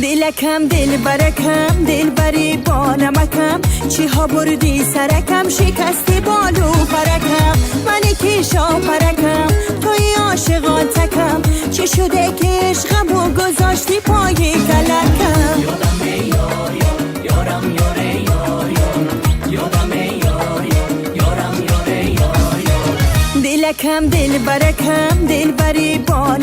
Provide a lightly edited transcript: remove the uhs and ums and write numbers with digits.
دلکم دل برکم دل بری با نمکم چی ها بردی سرکم شکستی بالو پرکم منی که شاپرکم توی عاشقان تکم چی شده که عشقمو گذاشتی پای کلکم دلکم دل برکم دل بری با